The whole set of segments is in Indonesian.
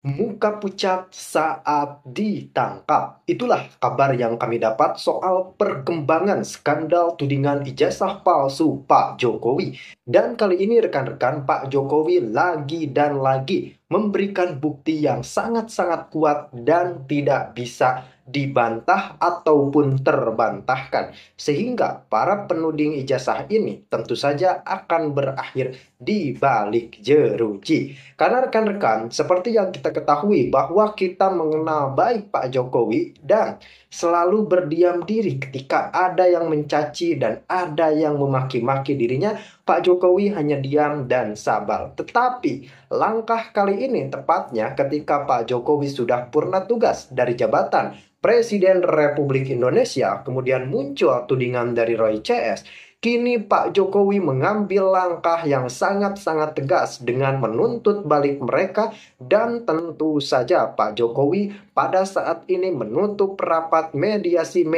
Muka pucat saat ditangkap. Itulah kabar yang kami dapat soal perkembangan skandal tudingan ijazah palsu Pak Jokowi. Dan kali ini rekan-rekan, Pak Jokowi lagi dan lagi memberikan bukti yang sangat-sangat kuat dan tidak bisa dibantah ataupun terbantahkan. Sehingga para penuding ijazah ini tentu saja akan berakhir di balik jeruji. Karena rekan-rekan, seperti yang kita ketahui bahwa kita mengenal baik Pak Jokowi dan selalu berdiam diri ketika ada yang mencaci dan ada yang memaki-maki dirinya, Pak Jokowi hanya diam dan sabar. Tetapi langkah kali ini tepatnya ketika Pak Jokowi sudah purna tugas dari jabatan Presiden Republik Indonesia, kemudian muncul tudingan dari Roy CS. Kini Pak Jokowi mengambil langkah yang sangat-sangat tegas dengan menuntut balik mereka, dan tentu saja Pak Jokowi pada saat ini menutup rapat mediasi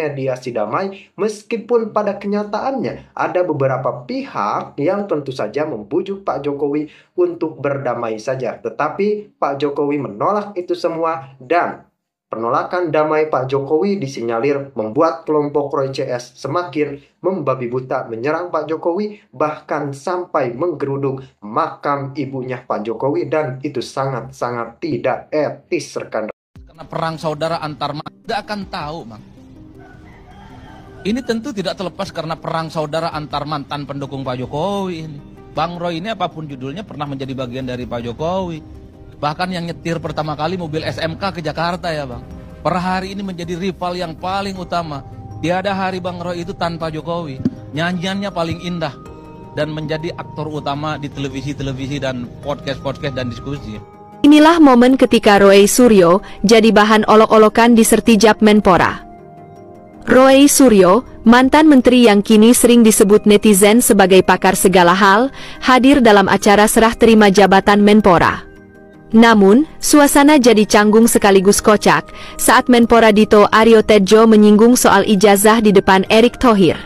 damai, meskipun pada kenyataannya ada beberapa pihak yang tentu saja membujuk Pak Jokowi untuk berdamai saja. Tetapi Pak Jokowi menolak itu semua, dan penolakan damai Pak Jokowi disinyalir membuat kelompok Roy CS semakin membabi buta menyerang Pak Jokowi, bahkan sampai menggeruduk makam ibunya Pak Jokowi, dan itu sangat-sangat tidak etis, rekan. Karena perang saudara antar tidak akan tahu, Bang. Ini tentu tidak terlepas karena perang saudara antar mantan pendukung Pak Jokowi ini. Bang Roy ini apapun judulnya pernah menjadi bagian dari Pak Jokowi. Bahkan yang nyetir pertama kali mobil SMK ke Jakarta ya Bang. Per hari ini menjadi rival yang paling utama. Tiada hari Bang Roy itu tanpa Jokowi. Nyanyiannya paling indah. Dan menjadi aktor utama di televisi-televisi dan podcast-podcast dan diskusi. Inilah momen ketika Roy Suryo jadi bahan olok-olokan di Sertijab Menpora. Roy Suryo, mantan menteri yang kini sering disebut netizen sebagai pakar segala hal, hadir dalam acara serah terima jabatan Menpora. Namun, suasana jadi canggung sekaligus kocak saat Menpora Dito Aryo Tejo menyinggung soal ijazah di depan Erick Thohir.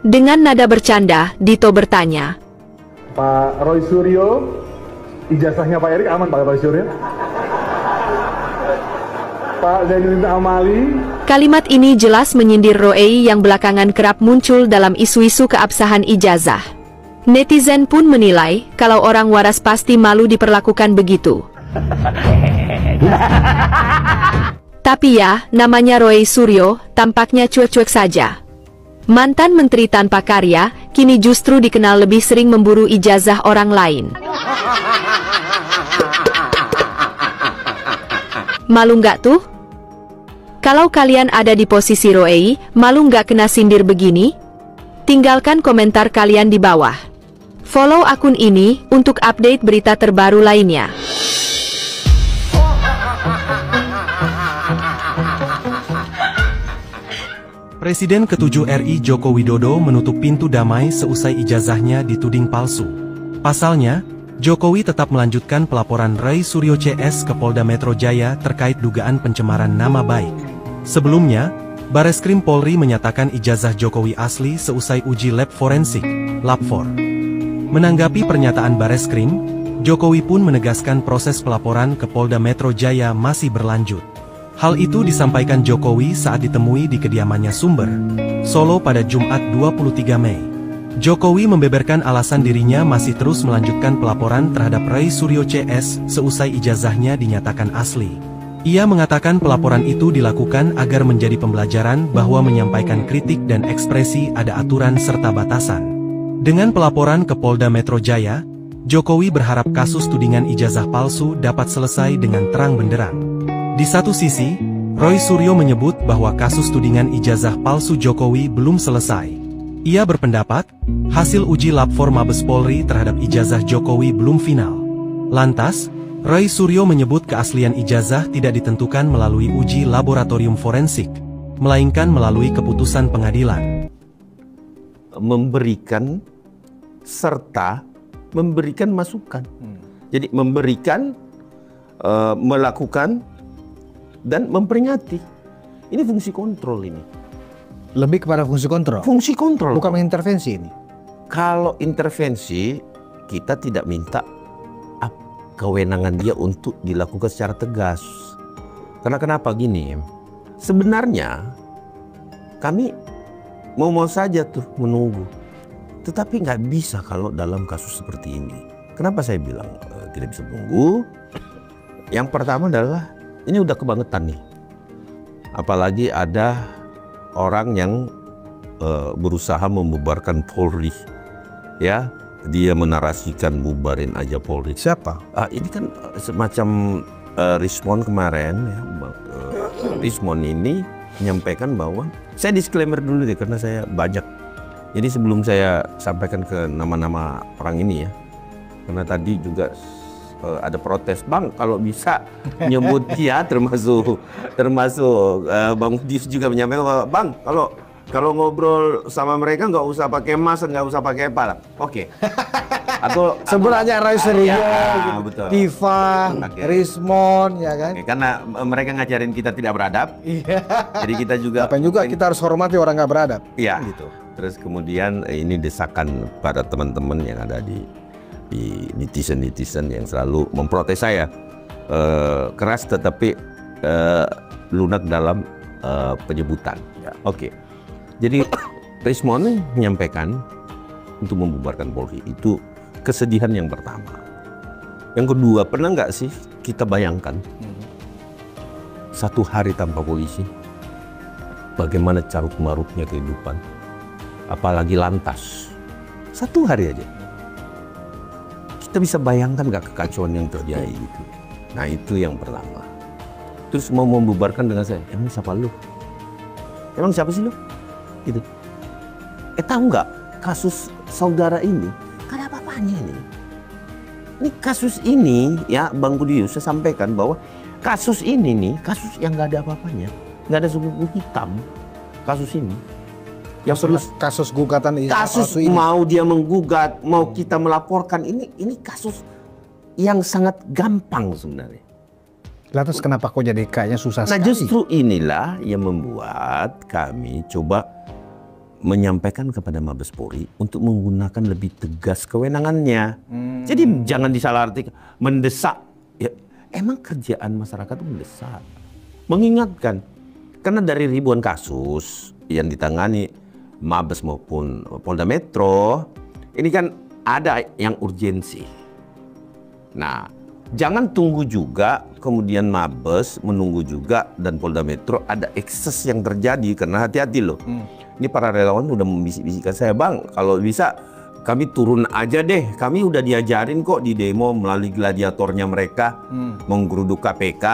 Dengan nada bercanda, Dito bertanya, Pak Roy Suryo, ijazahnya Pak Erick aman Pak Roy Suryo? Pak Zainuddin Amali. Kalimat ini jelas menyindir Roy yang belakangan kerap muncul dalam isu-isu keabsahan ijazah. Netizen pun menilai kalau orang waras pasti malu diperlakukan begitu. Tapi ya, namanya Roy Suryo, tampaknya cuek-cuek saja. Mantan menteri tanpa karya, kini justru dikenal lebih sering memburu ijazah orang lain. Malu nggak tuh? Kalau kalian ada di posisi Roy, malu nggak kena sindir begini? Tinggalkan komentar kalian di bawah. Follow akun ini untuk update berita terbaru lainnya. Presiden ke-7 RI Joko Widodo menutup pintu damai seusai ijazahnya dituding palsu. Pasalnya, Jokowi tetap melanjutkan pelaporan Roy Suryo CS ke Polda Metro Jaya terkait dugaan pencemaran nama baik. Sebelumnya, Bareskrim Polri menyatakan ijazah Jokowi asli seusai uji lab forensik, Lab4. Menanggapi pernyataan Bareskrim, Jokowi pun menegaskan proses pelaporan ke Polda Metro Jaya masih berlanjut. Hal itu disampaikan Jokowi saat ditemui di kediamannya Sumber, Solo pada Jumat 23 Mei. Jokowi membeberkan alasan dirinya masih terus melanjutkan pelaporan terhadap Roy Suryo CS seusai ijazahnya dinyatakan asli. Ia mengatakan pelaporan itu dilakukan agar menjadi pembelajaran bahwa menyampaikan kritik dan ekspresi ada aturan serta batasan. Dengan pelaporan ke Polda Metro Jaya, Jokowi berharap kasus tudingan ijazah palsu dapat selesai dengan terang benderang. Di satu sisi, Roy Suryo menyebut bahwa kasus tudingan ijazah palsu Jokowi belum selesai. Ia berpendapat, hasil uji Lab4 Mabes Polri terhadap ijazah Jokowi belum final. Lantas, Roy Suryo menyebut keaslian ijazah tidak ditentukan melalui uji laboratorium forensik, melainkan melalui keputusan pengadilan. Memberikan serta memberikan masukan. Jadi memberikan, melakukan, dan memperingati. Ini fungsi kontrol ini. Lebih kepada fungsi kontrol? Fungsi kontrol. Bukan mengintervensi ini? Kalau intervensi, kita tidak minta kewenangan dia untuk dilakukan secara tegas. Karena kenapa gini? Sebenarnya kami mau saja tuh menunggu. Tetapi nggak bisa kalau dalam kasus seperti ini. Kenapa saya bilang tidak bisa menunggu? Yang pertama adalah ini udah kebangetan nih. Apalagi ada orang yang berusaha membubarkan Polri. Ya, dia menarasikan bubarin aja Polri. Siapa? Ini kan semacam Rismon kemarin ya. Rismon ini menyampaikan bahwa saya disclaimer dulu deh karena saya banyak. Jadi sebelum saya sampaikan ke nama-nama orang ini ya, karena tadi juga ada protes, Bang kalau bisa nyebut dia termasuk Bang Dius juga menyampaikan bahwa Bang kalau ngobrol sama mereka nggak usah pakai mask, nggak usah pakai apa, oke. Atau Sebenarnya Roy Suryo, ya, betul. Diva, Rismon, ya kan? Oke, karena mereka ngajarin kita tidak beradab. Iya. Jadi kita juga Apa juga kita harus hormati orang nggak beradab. Iya gitu. Terus kemudian ini desakan pada teman-teman yang ada di netizen yang selalu memprotes saya keras tetapi lunak dalam penyebutan. Ya. Oke. Jadi Rismon menyampaikan untuk membubarkan Polri itu kesedihan yang pertama. Yang kedua, pernah nggak sih kita bayangkan 1 hari tanpa polisi? Bagaimana carut marutnya kehidupan? Apalagi lantas. 1 hari aja. Kita bisa bayangkan nggak kekacauan yang terjadi gitu. Nah itu yang pertama. Terus mau membubarkan dengan saya, emang siapa lu? Emang siapa sih lu? Gitu. Tahu nggak kasus saudara ini? Gak ada apa-apanya ini. Ini kasus ini ya Bang Budius saya sampaikan bahwa kasus ini nih kasus yang gak ada apa-apanya, gak ada suku hitam kasus ini. Yang perlu Kasus gugatan kasus ini. mau dia menggugat, mau kita melaporkan ini kasus yang sangat gampang sebenarnya. Lantas kenapa kok jadi kayaknya susah Nah sekali? justru inilah yang membuat kami coba menyampaikan kepada Mabes Polri untuk menggunakan lebih tegas kewenangannya. Jadi jangan disalahartikan mendesak. Ya, emang kerjaan masyarakat itu mendesak, mengingatkan. Karena dari ribuan kasus yang ditangani Mabes maupun Polda Metro, ini kan ada yang urgensi. Nah, jangan tunggu juga kemudian Mabes menunggu juga dan Polda Metro ada ekses yang terjadi karena hati-hati loh. Ini para relawan udah membisik-bisikkan saya, Bang, kalau bisa kami turun aja deh. Kami udah diajarin kok di demo melalui gladiatornya mereka, menggeruduk KPK,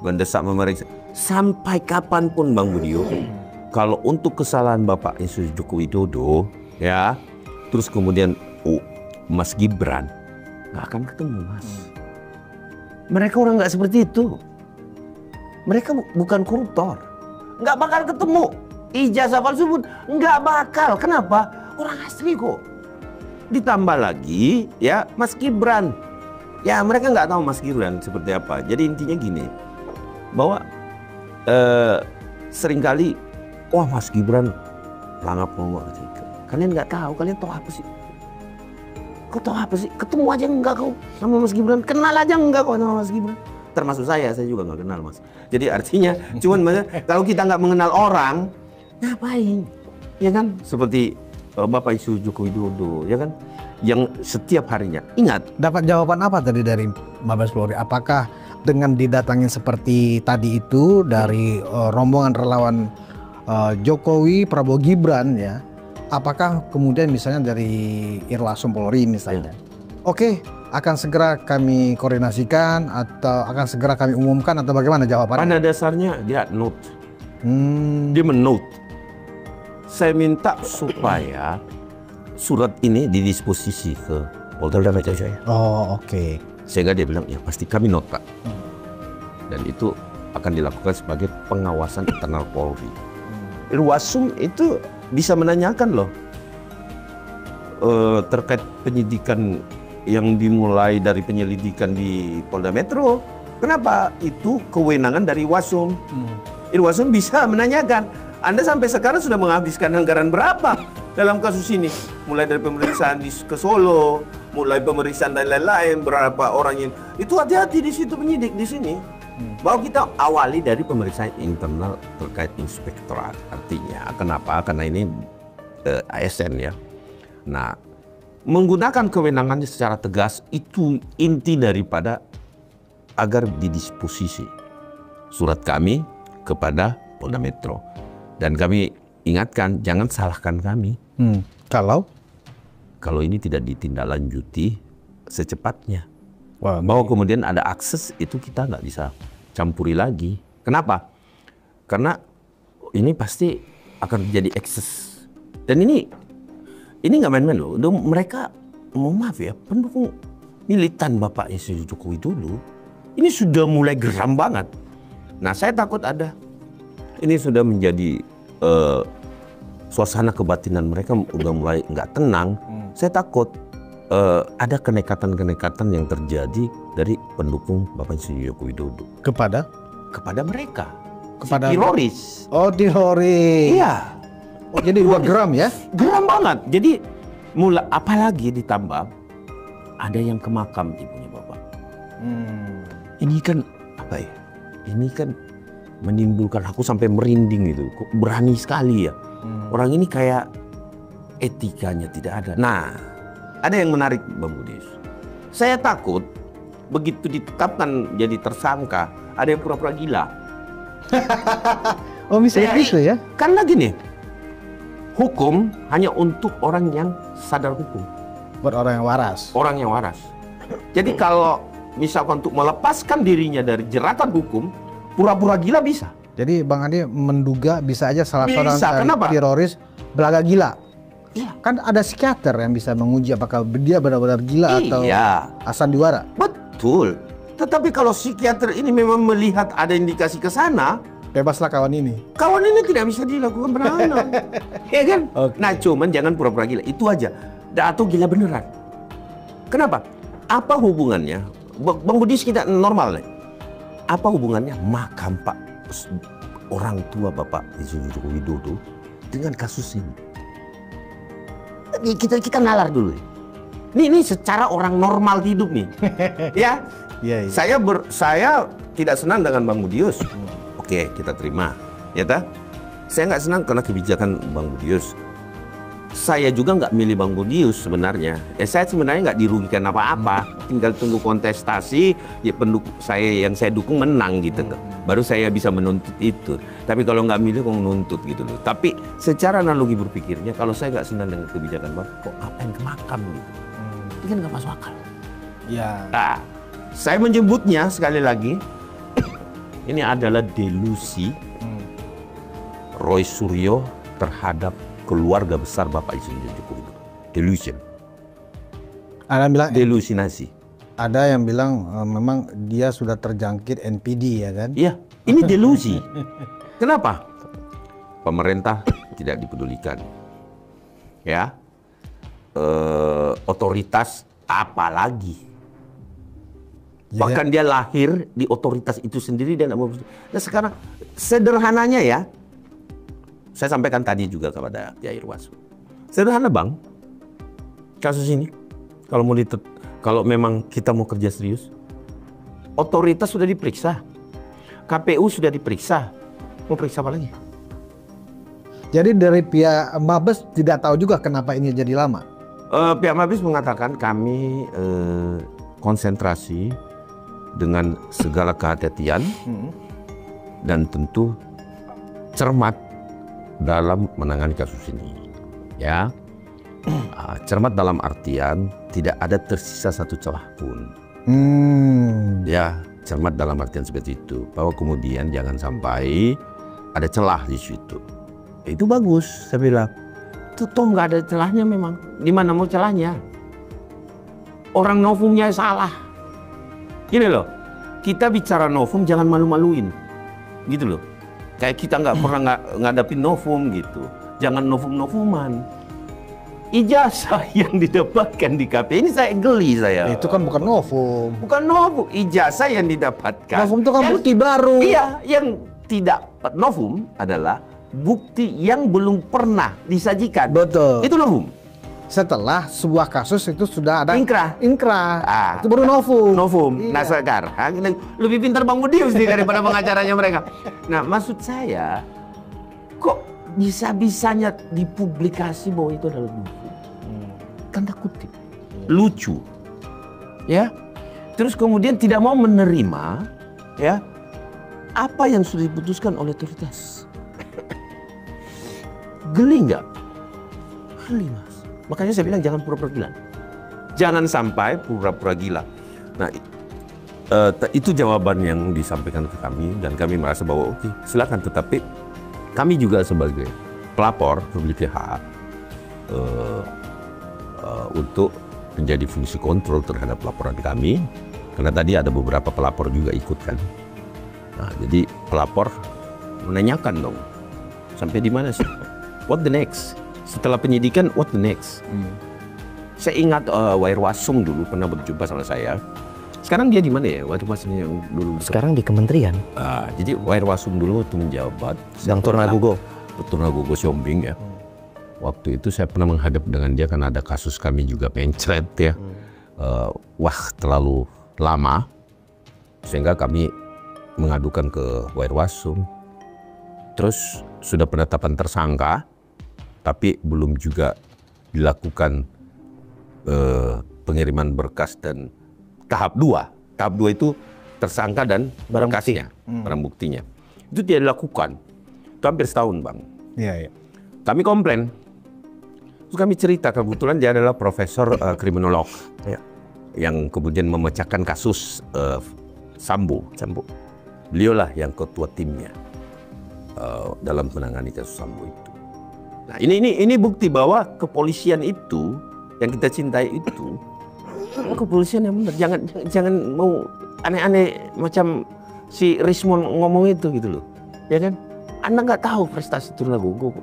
mendesak memeriksa. Sampai kapanpun Bang Budio, kalau untuk kesalahan Bapak Yesus Joko Widodo, ya, terus kemudian Mas Gibran, nggak akan ketemu, Mas. Mereka orang nggak seperti itu. Mereka bukan koruptor, nggak bakal ketemu. Ijazah palsu pun nggak bakal. Kenapa? Orang asli kok. Ditambah lagi ya Mas Gibran. Ya mereka nggak tahu Mas Gibran seperti apa. Jadi intinya gini, bahwa seringkali wah Mas Gibran langap ngomong. Kalian nggak tahu, kalian tahu apa sih? Kau tahu apa sih? Ketemu aja enggak kau sama Mas Gibran? Kenal aja enggak kau sama Mas Gibran? Termasuk saya juga nggak kenal Mas. Jadi artinya cuman kalau kita nggak mengenal orang, ngapain? Ya kan? Seperti Bapak Isu Joko Widodo, ya kan? Yang setiap harinya, ingat. Dapat jawaban apa tadi dari Mabes Polri? Apakah dengan didatangin seperti tadi itu dari rombongan relawan Jokowi, Prabowo Gibran ya? Apakah kemudian misalnya dari Irwasum Polri misalnya? Oke, akan segera kami koordinasikan atau akan segera kami umumkan atau bagaimana jawabannya? Pada dasarnya dia note. Dia menote. Saya minta supaya surat ini didisposisi ke Polda Metro Jaya. Oh, oke. Sehingga dia bilang, ya pasti kami note, Pak. Dan itu akan dilakukan sebagai pengawasan internal Polri. Irwasum itu bisa menanyakan loh terkait penyidikan yang dimulai dari penyelidikan di Polda Metro. Kenapa? Itu kewenangan dari Irwasum. Irwasum bisa menanyakan, Anda sampai sekarang sudah menghabiskan anggaran berapa dalam kasus ini? Mulai dari pemeriksaan ke Solo, mulai pemeriksaan dan lain-lain, berapa orang yang itu hati-hati di situ penyidik di sini. Bahwa kita awali dari pemeriksaan internal terkait inspektorat. Artinya kenapa? Karena ini ASN ya. Nah, menggunakan kewenangannya secara tegas itu inti daripada agar didisposisi surat kami kepada Polda Metro. Dan kami ingatkan, jangan salahkan kami. Kalau ini tidak ditindaklanjuti secepatnya. Bahwa kemudian ada akses itu kita nggak bisa campuri lagi. Kenapa? Karena ini pasti akan terjadi ekses. Dan ini nggak main-main loh. Mereka, mohon maaf ya, pendukung militan Bapak Insinyur Joko Widodo ini sudah mulai geram banget. Nah, saya takut ini sudah menjadi suasana kebatinan mereka udah mulai nggak tenang. Saya takut ada kenekatan-kenekatan yang terjadi dari pendukung Bapak Insinyur Joko Widodo kepada mereka, kepada teroris. Oh, teroris. Iya. Oh, jadi udah geram ya? Geram banget. Jadi mulai apalagi ditambah ada yang ke makam ibunya Bapak. Ini kan apa ya? Ini kan menimbulkan aku sampai merinding itu. Kok berani sekali ya. Orang ini kayak etikanya tidak ada. Nah, ada yang menarik Bang Budi. Saya takut begitu ditetapkan jadi tersangka, ada yang pura-pura gila. Oh, misalnya itu ya? Karena gini, hukum hanya untuk orang yang sadar hukum. Buat orang yang waras. Orang yang waras. Jadi kalau misalkan untuk melepaskan dirinya dari jeratan hukum, pura-pura gila bisa. Jadi Bang Andi menduga bisa aja salah seorang teroris belaga gila. Iya. Kan ada psikiater yang bisa menguji apakah dia benar-benar gila atau sandiwara. Betul. Tetapi kalau psikiater ini memang melihat ada indikasi ke sana, bebaslah kawan ini. Kawan ini tidak bisa dilakukan penahanan. Ya kan? Okay. Nah, cuman jangan pura-pura gila. Itu aja. Atau gila beneran. Kenapa? Apa hubungannya? Bang Budi kita normal nih. Apa hubungannya makam Pak orang tua Bapak Insinyur Joko Widodo dengan kasus ini? Kita nalar dulu. Ini secara orang normal hidup nih. Ya. Yeah. Saya tidak senang dengan Bang Budius. Oke, kita terima. Ya ta? Saya nggak senang karena kebijakan Bang Budius. Saya juga nggak milih Bang Budius sebenarnya. Saya sebenarnya nggak dirugikan apa-apa. Tinggal tunggu kontestasi, ya pendukung saya yang saya dukung menang gitu. Baru saya bisa menuntut itu. Tapi kalau nggak milih kok menuntut gitu loh. Tapi secara analogi berpikirnya, kalau saya nggak senang dengan kebijakan Bang, kok ngapain ke makam gitu? Itu kan nggak masuk akal. Ya. Nah, saya menyebutnya sekali lagi, ini adalah delusi Roy Suryo terhadap keluarga besar Bapak Insinyur Joko Widodo. Delusion. Ada yang bilang delusinasi. Ada yang bilang memang dia sudah terjangkit NPD ya kan? Iya, ini delusi. Kenapa? Pemerintah tidak dipedulikan. Ya. Otoritas apalagi. Bahkan dia lahir di otoritas itu sendiri dan nah sekarang sederhananya ya. Saya sampaikan tadi juga kepada Kiai Irwas. Sederhana Bang, kasus ini kalau memang kita mau kerja serius, otoritas sudah diperiksa, KPU sudah diperiksa, mau periksa apa lagi? Jadi dari pihak Mabes tidak tahu juga kenapa ini jadi lama. Pihak Mabes mengatakan kami konsentrasi dengan segala kehati-hatian dan tentu cermat dalam menangani kasus ini, ya. Cermat dalam artian tidak ada tersisa satu celah pun. Ya, cermat dalam artian seperti itu. Bahwa kemudian jangan sampai ada celah di situ. Itu bagus, saya bilang. Itu toh nggak ada celahnya memang. Di mana mau celahnya? Orang novumnya salah. Gini loh, kita bicara novum jangan malu-maluin, gitu loh. Kayak kita nggak pernah ngadapin novum gitu. Jangan novum-novuman. Ijazah yang didapatkan di KPU ini saya geli saya. Itu kan bukan novum. Bukan novum, ijazah yang didapatkan. Novum itu kan bukti baru. Iya, yang tidak novum adalah bukti yang belum pernah disajikan. Betul. Itu novum. setelah sebuah kasus itu sudah ada Inkrah. Itu baru novum. Novum. Nah sekarang lebih pintar Bang Budius nih daripada pengacaranya mereka. Nah maksud saya, kok bisa-bisanya dipublikasi bahwa itu adalah novum? Tanda kutip. Lucu. Ya. Terus kemudian tidak mau menerima ya apa yang sudah diputuskan oleh otoritas. Geli nggak? Geli Mas. Makanya saya bilang jangan pura-pura gila. Jangan sampai pura-pura gila. Nah, itu jawaban yang disampaikan ke kami dan kami merasa bahwa oke, silakan. Tetapi kami juga sebagai pelapor memiliki hak untuk menjadi fungsi kontrol terhadap laporan kami. Karena tadi ada beberapa pelapor juga ikut kan. Nah, jadi pelapor menanyakan dong, sampai di mana sih? What the next? Setelah penyidikan, what the next? Saya ingat Wairwasum dulu pernah berjumpa sama saya. Sekarang dia di mana ya? Wairwasum yang dulu. Sekarang di kementerian. Jadi Wairwasum dulu waktu menjabat. Sedang Turnagugo. Turnagugo Siombing ya. Waktu itu saya pernah menghadap dengan dia karena ada kasus kami juga pencret ya. Wah terlalu lama. Sehingga kami mengadukan ke Wairwasum. Terus sudah penetapan tersangka. Tapi belum juga dilakukan pengiriman berkas dan tahap 2. Tahap 2 itu tersangka dan berkasnya, barang buktinya. Itu tidak dilakukan. Itu hampir setahun Bang. Iya. Kami komplain. Terus kami cerita, kebetulan dia adalah profesor kriminolog. Yang kemudian memecahkan kasus Sambo. Beliaulah yang ketua timnya dalam menangani kasus Sambo itu. Nah, ini bukti bahwa kepolisian itu yang kita cintai itu kepolisian yang benar. Jangan mau aneh-aneh macam si Rismon ngomong itu gitu loh. Ya kan? Anda nggak tahu prestasi Turnagugo.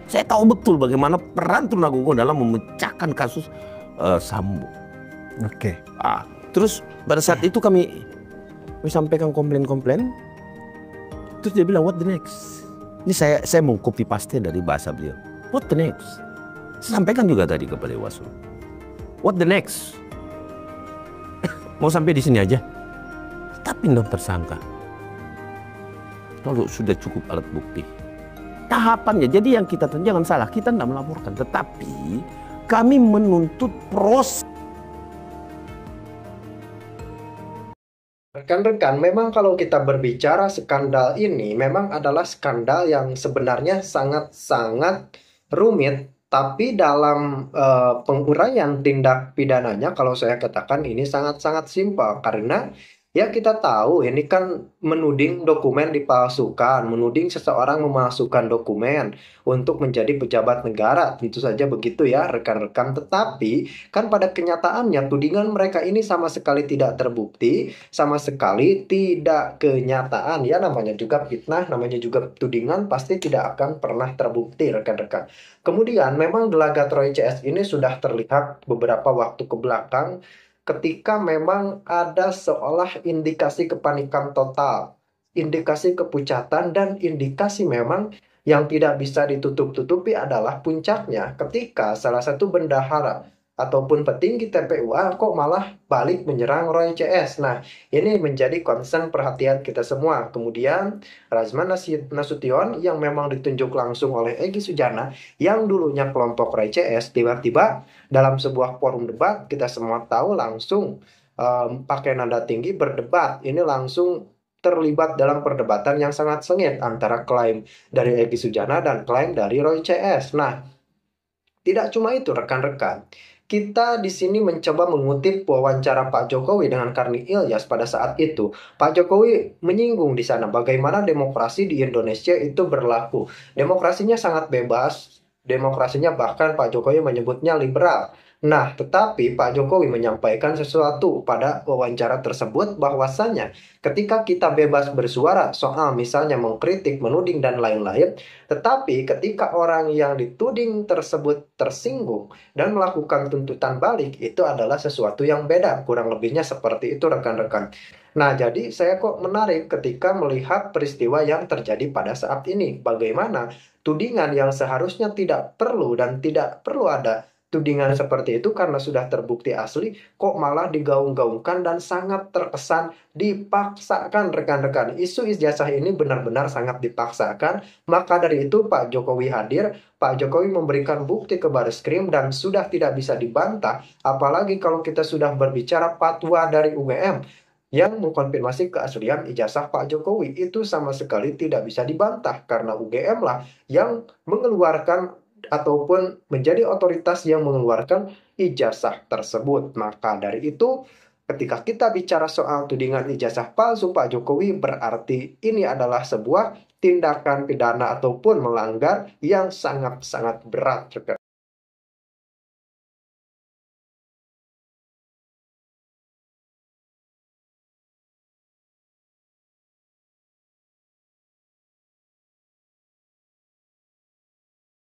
Saya tahu betul bagaimana peran Turnagugo dalam memecahkan kasus Sambo. Oke. Terus pada saat itu kami sampaikan komplain. Terus dia bilang what the next? Ini saya mau copy paste dari bahasa beliau. What the next? Saya sampaikan juga tadi kepada Waslu. What the next? Mau sampai di sini aja. Tapi dong tersangka. Kalau sudah cukup alat bukti. Tahapannya, jadi yang kita jangan salah, kita tidak melaporkan. Tetapi kami menuntut proses. Rekan-rekan, memang kalau kita berbicara skandal ini memang adalah skandal yang sebenarnya sangat-sangat rumit, tapi dalam penguraian tindak pidananya kalau saya katakan ini sangat-sangat simpel karena ya kita tahu ini kan menuding dokumen dipalsukan, menuding seseorang memalsukan dokumen untuk menjadi pejabat negara, tentu saja begitu ya rekan-rekan. Tetapi kan pada kenyataannya tudingan mereka ini sama sekali tidak terbukti, sama sekali tidak kenyataan ya, namanya juga fitnah, namanya juga tudingan pasti tidak akan pernah terbukti rekan-rekan. Kemudian memang gelagat Roy CS ini sudah terlihat beberapa waktu ke belakang ketika memang ada seolah indikasi kepanikan total, indikasi kepucatan, dan indikasi memang yang tidak bisa ditutup-tutupi adalah puncaknya ketika salah satu bendahara ataupun petinggi TPUA kok malah balik menyerang Roy CS. Nah, ini menjadi concern perhatian kita semua. Kemudian Razman Nasution yang memang ditunjuk langsung oleh Egy Sujana yang dulunya kelompok Roy CS, tiba-tiba dalam sebuah forum debat kita semua tahu langsung pakai nada tinggi berdebat. Ini langsung terlibat dalam perdebatan yang sangat sengit antara klaim dari Egy Sujana dan klaim dari Roy CS. Nah, tidak cuma itu rekan-rekan. Kita di sini mencoba mengutip wawancara Pak Jokowi dengan Karni Ilyas pada saat itu. Pak Jokowi menyinggung di sana bagaimana demokrasi di Indonesia itu berlaku. Demokrasinya sangat bebas, demokrasinya bahkan Pak Jokowi menyebutnya liberal. Nah, tetapi Pak Jokowi menyampaikan sesuatu pada wawancara tersebut bahwasanya ketika kita bebas bersuara soal misalnya mengkritik, menuding, dan lain-lain, tetapi ketika orang yang dituding tersebut tersinggung dan melakukan tuntutan balik, itu adalah sesuatu yang beda. Kurang lebihnya seperti itu rekan-rekan. Nah, jadi saya kok menarik ketika melihat peristiwa yang terjadi pada saat ini. Bagaimana tudingan yang seharusnya tidak perlu dan tidak perlu ada tudingan seperti itu karena sudah terbukti asli, kok malah digaung-gaungkan dan sangat terkesan dipaksakan rekan-rekan. Isu ijazah ini benar-benar sangat dipaksakan. Maka dari itu Pak Jokowi hadir, Pak Jokowi memberikan bukti ke Bareskrim dan sudah tidak bisa dibantah. Apalagi kalau kita sudah berbicara fatwa dari UGM yang mengkonfirmasi keaslian ijazah Pak Jokowi, itu sama sekali tidak bisa dibantah karena UGM lah yang mengeluarkan ataupun menjadi otoritas yang mengeluarkan ijazah tersebut. Maka dari itu, ketika kita bicara soal tudingan ijazah palsu Pak Jokowi, berarti ini adalah sebuah tindakan pidana ataupun melanggar yang sangat-sangat berat.